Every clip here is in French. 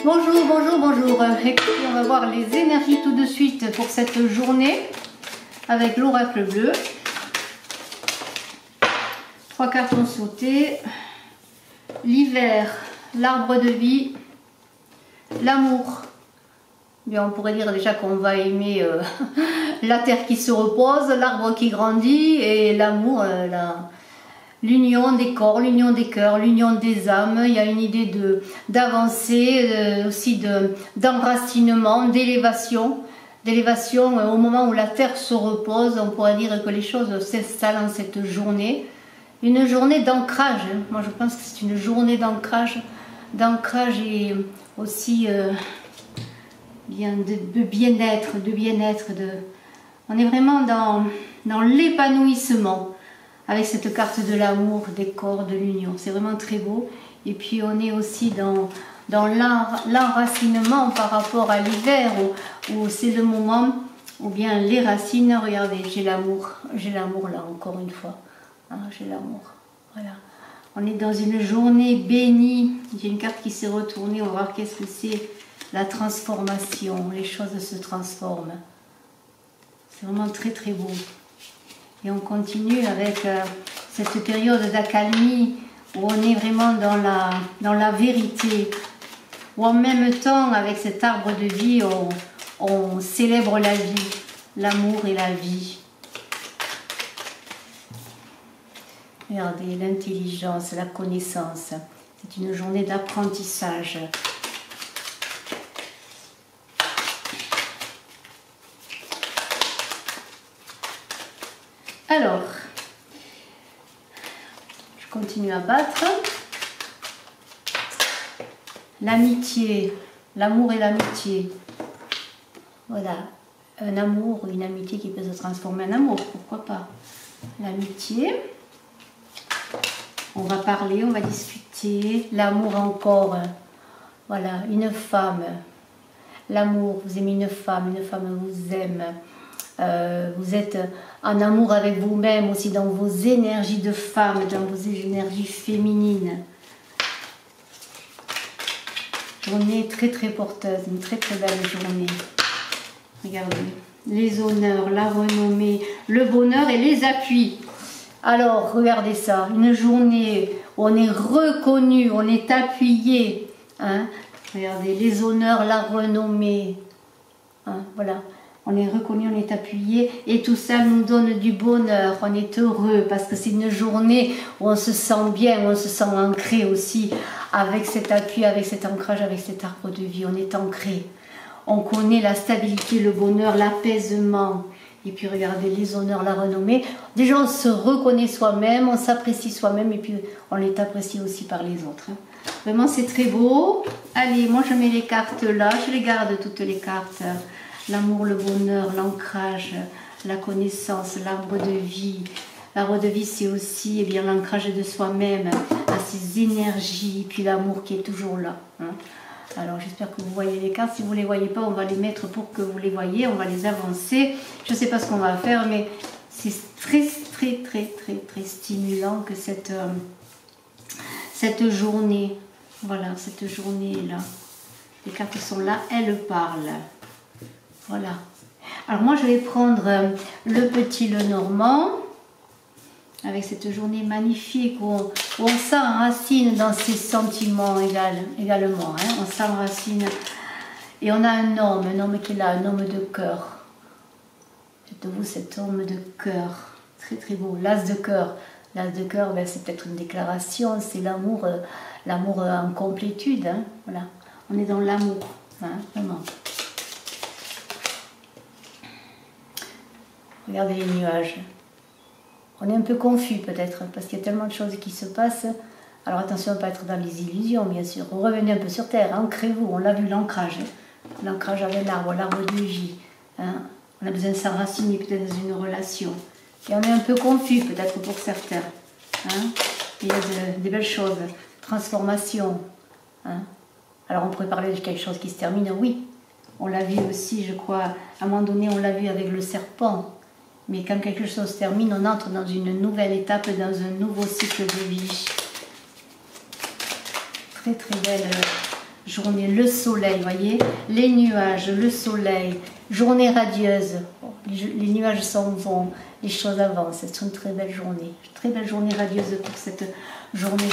Bonjour, bonjour, bonjour. Écoutez, on va voir les énergies tout de suite pour cette journée avec l'oracle bleu. 3 cartons sautés. L'hiver, l'arbre de vie, l'amour. Bien, on pourrait dire déjà qu'on va aimer la terre qui se repose, l'arbre qui grandit et l'amour, l'union des corps, l'union des cœurs, l'union des âmes. Il y a une idée d'avancer, aussi d'enracinement, d'élévation. D'élévation au moment où la terre se repose. On pourrait dire que les choses s'installent en cette journée. Une journée d'ancrage. Moi, je pense que c'est une journée d'ancrage. D'ancrage et aussi de bien-être. On est vraiment dans l'épanouissement avec cette carte de l'amour, des corps, de l'union. C'est vraiment très beau. Et puis, on est aussi dans l'enracinement par rapport à l'hiver où c'est le moment où bien les racines, regardez, j'ai l'amour là encore une fois. Ah, j'ai l'amour, voilà. On est dans une journée bénie. J'ai une carte qui s'est retournée. On va voir qu'est-ce que c'est. La transformation. Les choses se transforment. C'est vraiment très très beau. Et on continue avec cette période d'accalmie où on est vraiment dans la vérité. Où en même temps, avec cet arbre de vie, on célèbre la vie, l'amour et la vie. Regardez, l'intelligence, la connaissance. C'est une journée d'apprentissage. Alors, je continue à battre. L'amitié, l'amour et l'amitié. Voilà, un amour ou une amitié qui peut se transformer en amour, pourquoi pas. L'amitié. On va parler, on va discuter. L'amour encore. Voilà, une femme. L'amour, vous aimez une femme vous aime. Vous êtes en amour avec vous-même aussi dans vos énergies de femme, dans vos énergies féminines. Journée très très porteuse, une très très belle journée. Regardez, les honneurs, la renommée, le bonheur et les appuis. Alors, regardez ça, une journée où on est reconnu, on est appuyé. Hein? Regardez, les honneurs, la renommée. Hein? Voilà, on est reconnu, on est appuyé. Et tout ça nous donne du bonheur, on est heureux parce que c'est une journée où on se sent bien, où on se sent ancré aussi avec cet appui, avec cet ancrage, avec cet arbre de vie. On est ancré. On connaît la stabilité, le bonheur, l'apaisement. Et puis regardez les honneurs, la renommée. Déjà on se reconnaît soi-même, on s'apprécie soi-même et puis on est apprécié aussi par les autres. Vraiment c'est très beau. Allez, moi je mets les cartes là, je les garde toutes les cartes. L'amour, le bonheur, l'ancrage, la connaissance, l'arbre de vie. L'arbre de vie c'est aussi eh bien l'ancrage de soi-même, à ses énergies, puis l'amour qui est toujours là. Hein. Alors j'espère que vous voyez les cartes. Si vous ne les voyez pas, on va les mettre pour que vous les voyez. On va les avancer. Je ne sais pas ce qu'on va faire, mais c'est très stimulant que cette journée. Voilà, cette journée-là. Les cartes sont là, elles parlent. Voilà. Alors moi, je vais prendre le petit Lenormand. Avec cette journée magnifique où on s'enracine dans ses sentiments également. Hein, on s'enracine. Et on a un homme qui est là, un homme de cœur. Faites-vous cet homme de cœur. Très très beau. L'as de cœur. L'as de cœur, ben, c'est peut-être une déclaration. C'est l'amour en complétude. Hein, voilà. On est dans l'amour. Hein, vraiment. Regardez les nuages. On est un peu confus peut-être, parce qu'il y a tellement de choses qui se passent. Alors attention à ne pas être dans les illusions, bien sûr. Revenez un peu sur Terre, ancrez-vous. On l'a vu, l'ancrage. Hein. L'ancrage avec l'arbre de vie. Hein. On a besoin de s'enraciner peut-être dans une relation. Et on est un peu confus peut-être pour certains. Hein. Il y a des belles choses. Transformation. Hein. Alors on pourrait parler de quelque chose qui se termine, oui. On l'a vu aussi, je crois, à un moment donné, on l'a vu avec le serpent. Mais quand quelque chose se termine, on entre dans une nouvelle étape, dans un nouveau cycle de vie. Très très belle journée, le soleil, voyez, les nuages, le soleil, journée radieuse, les nuages s'en vont, les choses avancent, c'est une très belle journée radieuse pour cette journée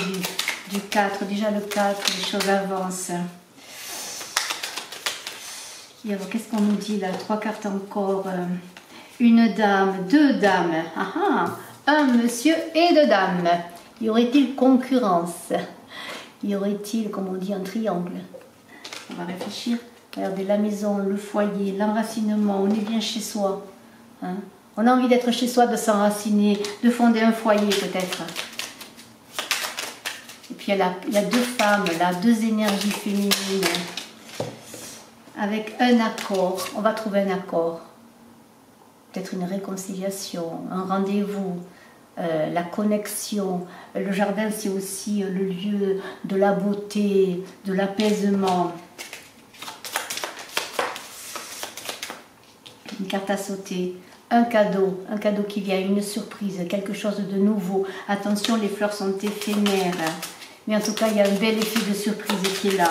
du 4, déjà le 4, les choses avancent. Et alors, qu'est-ce qu'on nous dit là? 3 cartes encore, une dame, 2 dames, un monsieur et 2 dames. Y aurait-il concurrence? Y aurait-il, comme on dit, un triangle? On va réfléchir. Regardez, la maison, le foyer, l'enracinement, on est bien chez soi. Hein? On a envie d'être chez soi, de s'enraciner, de fonder un foyer peut-être. Et puis il y a 2 femmes, là, 2 énergies féminines. Avec un accord, on va trouver un accord. Peut-être une réconciliation, un rendez-vous. La connexion, le jardin c'est aussi le lieu de la beauté, de l'apaisement. Une carte à sauter, un cadeau qui vient, une surprise, quelque chose de nouveau. Attention, les fleurs sont éphémères, mais en tout cas il y a un bel effet de surprise qui est là,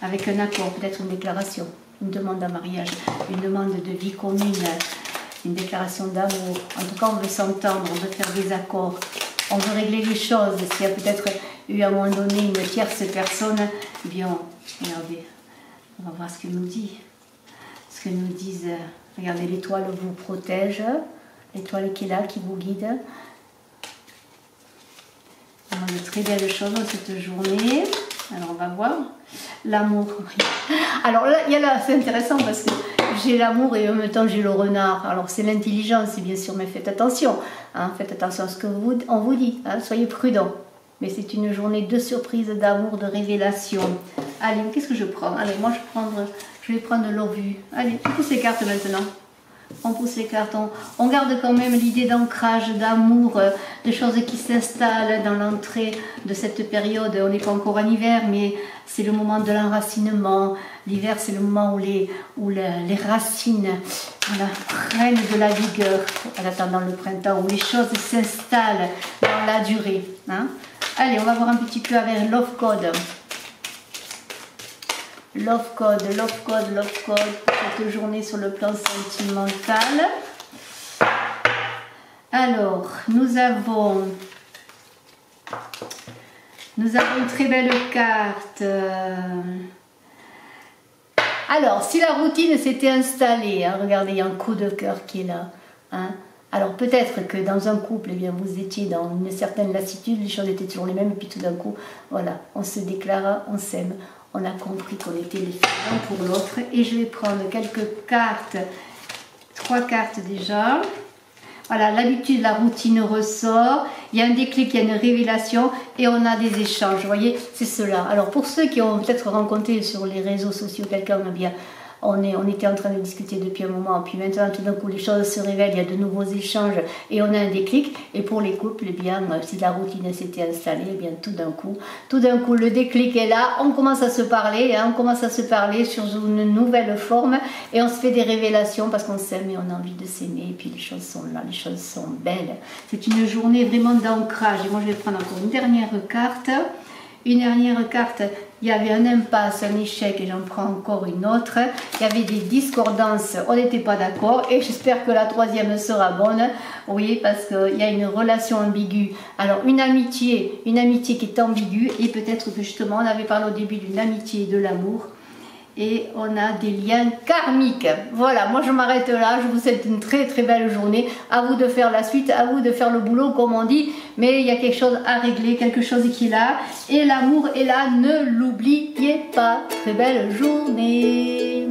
avec un accord, peut-être une déclaration, une demande en mariage, une demande de vie commune. Une déclaration d'amour. En tout cas, on veut s'entendre, on veut faire des accords, on veut régler les choses. S'il y a peut-être eu à un moment donné une tierce personne, eh bien, regardez, on va voir ce qu'elle nous dit. Ce qu'elle nous disent, regardez, l'étoile vous protège, l'étoile qui est là, qui vous guide. On a de très belles choses dans cette journée. Alors, on va voir. L'amour. Alors là, c'est intéressant parce que j'ai l'amour et en même temps j'ai le renard. Alors c'est l'intelligence, bien sûr, mais faites attention. Hein, faites attention à ce qu'on vous dit. Hein, soyez prudents. Mais c'est une journée de surprise, d'amour, de révélation. Allez, qu'est-ce que je prends? Allez, moi je vais prendre l'orvue. Allez, on pousse les cartes maintenant. On pousse les cartes. On garde quand même l'idée d'ancrage, d'amour, de choses qui s'installent dans l'entrée de cette période. On n'est pas encore en hiver, mais c'est le moment de l'enracinement. L'hiver, c'est le moment où les racines prennent de la vigueur en attendant le printemps, où les choses s'installent dans la durée. Hein. Allez, on va voir un petit peu avec Love Code. Love Code pour cette journée sur le plan sentimental. Alors, nous avons une très belle carte. Alors, si la routine s'était installée, hein, regardez, il y a un coup de cœur qui est là. Hein. Alors, peut-être que dans un couple, eh bien, vous étiez dans une certaine lassitude, les choses étaient toujours les mêmes, et puis tout d'un coup, voilà, on se déclara, on s'aime. On a compris qu'on était les filles l'un pour l'autre. Et je vais prendre quelques cartes. 3 cartes déjà. Voilà, l'habitude, la routine ressort. Il y a un déclic, il y a une révélation. Et on a des échanges. Vous voyez, c'est cela. Alors pour ceux qui ont peut-être rencontré sur les réseaux sociaux quelqu'un, eh bien, on était en train de discuter depuis un moment. Puis maintenant, tout d'un coup, les choses se révèlent. Il y a de nouveaux échanges. Et on a un déclic. Et pour les couples, eh bien, si la routine s'était installée, eh bien, tout d'un coup, le déclic est là. On commence à se parler. Hein, on commence à se parler sur une nouvelle forme. Et on se fait des révélations parce qu'on s'aime et on a envie de s'aimer. Et puis les choses sont là. Les choses sont belles. C'est une journée vraiment d'ancrage. Et moi, je vais prendre encore une dernière carte. Une dernière carte, il y avait un impasse, un échec, et j'en prends encore une autre. Il y avait des discordances, on n'était pas d'accord, et j'espère que la troisième sera bonne. Oui, parce qu'il y a une relation ambiguë. Alors, une amitié qui est ambiguë, et peut-être que justement, on avait parlé au début d'une amitié et de l'amour. Et on a des liens karmiques. Voilà, moi je m'arrête là. Je vous souhaite une très très belle journée. À vous de faire la suite, à vous de faire le boulot comme on dit. Mais il y a quelque chose à régler, quelque chose qui est là. Et l'amour est là, ne l'oubliez pas. Très belle journée.